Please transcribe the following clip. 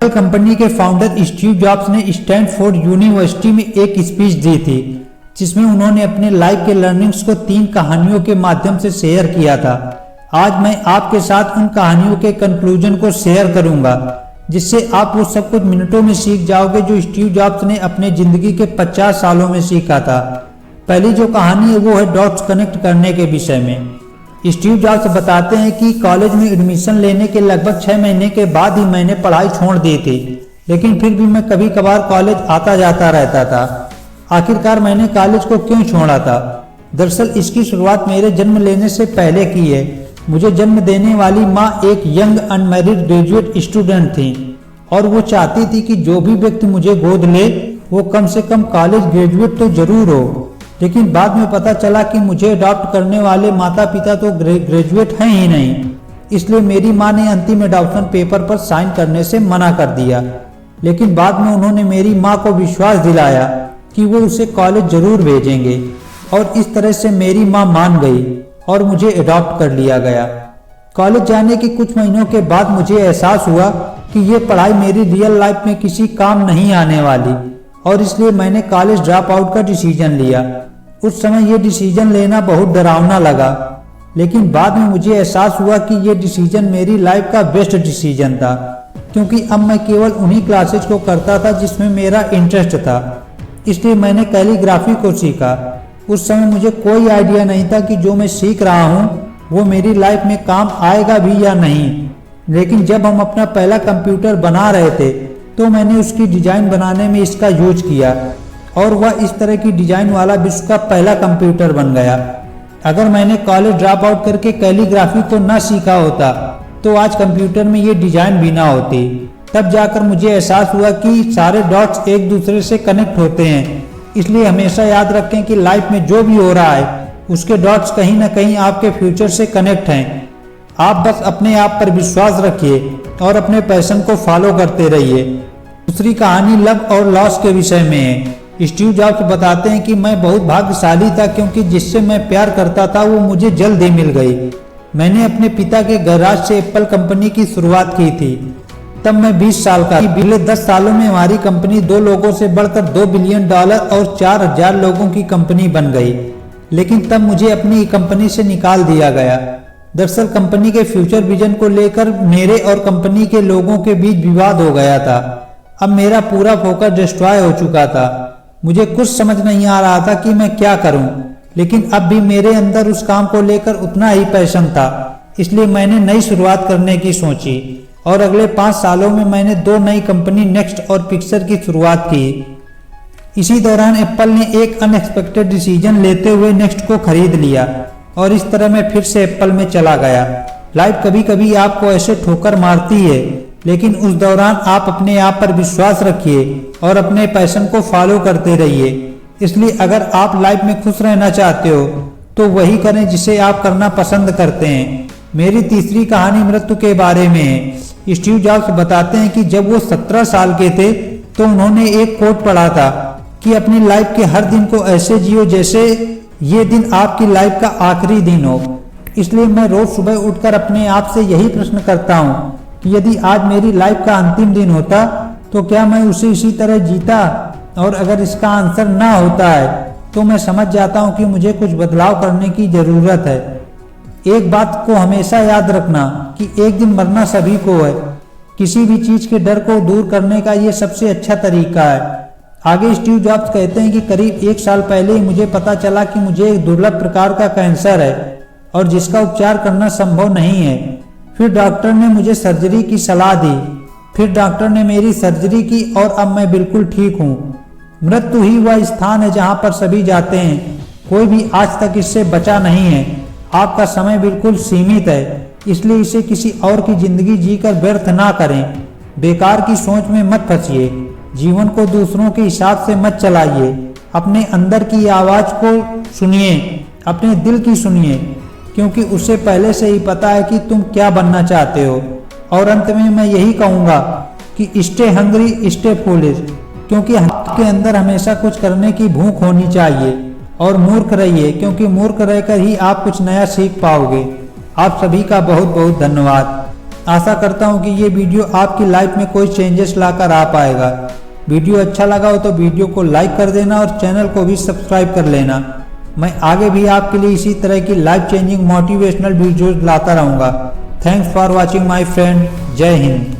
Apple company के founder Steve jobs ने Stanford university में एक स्पीच दी थी जिसमें उन्होंने अपने लाइफ के लर्निंग्स को 3 कहानियों के माध्यम से शेयर किया था। आज मैं आपके साथ उन कहानियों के कंक्लूजन को शेयर करूंगा जिससे आप वो सब कुछ मिनटों में सीख जाओगे जो स्टीव जॉब्स ने अपने जिंदगी के 50 सालों में सीखा था। पहली जो कहानी है वो है डॉट्स कनेक्ट करने के विषय में। स्टीव जॉब्स बताते हैं कि कॉलेज में एडमिशन लेने के लगभग 6 महीने के बाद ही मैंने पढ़ाई छोड़ दी थी, लेकिन फिर भी मैं कभी कभार कॉलेज आता जाता रहता था। आखिरकार मैंने कॉलेज को क्यों छोड़ा था? दरअसल इसकी शुरुआत मेरे जन्म लेने से पहले की है। मुझे जन्म देने वाली माँ एक यंग अनमैरिड ग्रेजुएट स्टूडेंट थी और वो चाहती थी कि जो भी व्यक्ति मुझे गोद ले वो कम से कम कॉलेज ग्रेजुएट तो जरूर हो। लेकिन बाद में पता चला कि मुझे अडॉप्ट करने वाले माता पिता तो ग्रेजुएट हैं ही नहीं, इसलिए मेरी माँ ने अंतिम अडॉप्शन पेपर पर साइन करने से मना कर दिया। लेकिन बाद में उन्होंने मेरी माँ को विश्वास दिलाया कि वो उसे कॉलेज जरूर भेजेंगे और इस तरह से मेरी माँ मान गई और मुझे अडॉप्ट कर लिया गया। कॉलेज जाने के कुछ महीनों के बाद मुझे एहसास हुआ कि ये पढ़ाई मेरी रियल लाइफ में किसी काम नहीं आने वाली और इसलिए मैंने कॉलेज ड्रॉप आउट का डिसीजन लिया। उस समय ये डिसीजन लेना बहुत डरावना लगा, लेकिन बाद में मुझे एहसास हुआ कि ये डिसीजन मेरी लाइफ का बेस्ट डिसीजन था, क्योंकि अब मैं केवल उन्हीं क्लासेज को करता था जिसमें मेरा इंटरेस्ट था। इसलिए मैंने कैलीग्राफी को सीखा। उस समय मुझे कोई आइडिया नहीं था कि जो मैं सीख रहा हूँ वो मेरी लाइफ में काम आएगा भी या नहीं, लेकिन जब हम अपना पहला कंप्यूटर बना रहे थे तो मैंने उसकी डिजाइन बनाने में इसका यूज किया और वह इस तरह की डिजाइन वाला विश्व का पहला कंप्यूटर बन गया। अगर मैंने कॉलेज ड्रॉप आउट करके कैलीग्राफी को न सीखा होता तो आज कंप्यूटर में ये डिजाइन भी ना होती। तब जाकर मुझे एहसास हुआ कि सारे डॉट्स एक दूसरे से कनेक्ट होते हैं। इसलिए हमेशा याद रखें कि लाइफ में जो भी हो रहा है उसके डॉट्स कहीं ना कहीं आपके फ्यूचर से कनेक्ट हैं। आप बस अपने आप पर विश्वास रखिए और अपने पैशन को फॉलो करते रहिए। दूसरी कहानी लव और लॉस के विषय में है। स्टीव जॉब्स बताते हैं कि मैं बहुत भाग्यशाली था क्योंकि जिससे मैं प्यार करता था वो मुझे जल्द ही मिल गई। मैंने अपने पिता के गैराज से एप्पल कंपनी की शुरुआत की थी। तब मैं 20 साल का था। पिछले 10 सालों में हमारी कंपनी 2 लोगों से बढ़कर $2 बिलियन और 4000 लोगों की कंपनी बन गई, लेकिन तब मुझे अपनी कंपनी से निकाल दिया गया। दरअसल कंपनी के फ्यूचर विजन को लेकर मेरे और कंपनी के लोगों के बीच विवाद हो गया था। अब मेरा पूरा फोकस डिस्ट्रॉय हो चुका था। मुझे कुछ समझ नहीं आ रहा था कि मैं क्या करूं, लेकिन अब भी मेरे अंदर उस काम को लेकर उतना ही पैशन था। इसलिए मैंने नई शुरुआत करने की सोची और अगले 5 सालों में मैंने 2 नई कंपनी नेक्स्ट और पिक्चर की शुरुआत की। इसी दौरान एप्पल ने एक अनएक्सपेक्टेड डिसीजन लेते हुए नेक्स्ट को खरीद लिया और इस तरह मैं फिर से एप्पल में चला गया। लाइफ कभी कभी आपको ऐसे ठोकर मारती है, लेकिन उस दौरान आप अपने आप पर विश्वास रखिए और अपने पैशन को फॉलो करते रहिए। इसलिए अगर आप लाइफ में खुश रहना चाहते हो तो वही करें जिसे आप करना पसंद करते हैं। मेरी तीसरी कहानी मृत्यु के बारे में है। स्टीव जॉब्स बताते हैं कि जब वो 17 साल के थे तो उन्होंने एक कोट पढ़ा था कि अपनी लाइफ के हर दिन को ऐसे जियो जैसे ये दिन आपकी लाइफ का आखिरी दिन हो। इसलिए मैं रोज सुबह उठकर अपने आप से यही प्रश्न करता हूँ कि यदि आज मेरी लाइफ का अंतिम दिन होता तो क्या मैं उसे इसी तरह जीता, और अगर इसका आंसर ना होता है तो मैं समझ जाता हूँ कि मुझे कुछ बदलाव करने की जरूरत है। एक बात को हमेशा याद रखना कि एक दिन मरना सभी को है। किसी भी चीज के डर को दूर करने का ये सबसे अच्छा तरीका है। आगे स्टीव जॉब्स कहते हैं कि करीब 1 साल पहले ही मुझे पता चला कि मुझे एक दुर्लभ प्रकार का कैंसर है और जिसका उपचार करना संभव नहीं है। फिर डॉक्टर ने मुझे सर्जरी की सलाह दी। फिर डॉक्टर ने मेरी सर्जरी की और अब मैं बिल्कुल ठीक हूँ। मृत्यु ही वह स्थान है जहाँ पर सभी जाते हैं। कोई भी आज तक इससे बचा नहीं है। आपका समय बिल्कुल सीमित है, इसलिए इसे किसी और की जिंदगी जीकर व्यर्थ ना करें। बेकार की सोच में मत फंसिए। जीवन को दूसरों के हिसाब से मत चलाइए। अपने अंदर की आवाज को सुनिए, अपने दिल की सुनिए, क्योंकि उसे पहले से ही पता है कि तुम क्या बनना चाहते हो। और अंत में मैं यही कहूँगा कि स्टे हंग्री स्टे फूलिश, क्योंकि आपके अंदर हमेशा कुछ करने की भूख होनी चाहिए। और मूर्ख रहिए, क्योंकि मूर्ख रहकर ही आप कुछ नया सीख पाओगे। आप सभी का बहुत बहुत धन्यवाद। आशा करता हूँ कि ये वीडियो आपकी लाइफ में कोई चेंजेस लाकर आ पाएगा। वीडियो अच्छा लगा हो तो वीडियो को लाइक कर देना और चैनल को भी सब्सक्राइब कर लेना। मैं आगे भी आपके लिए इसी तरह की लाइफ चेंजिंग मोटिवेशनल वीडियोज लाता रहूँगा। Thanks for watching my friend. जय हिंद।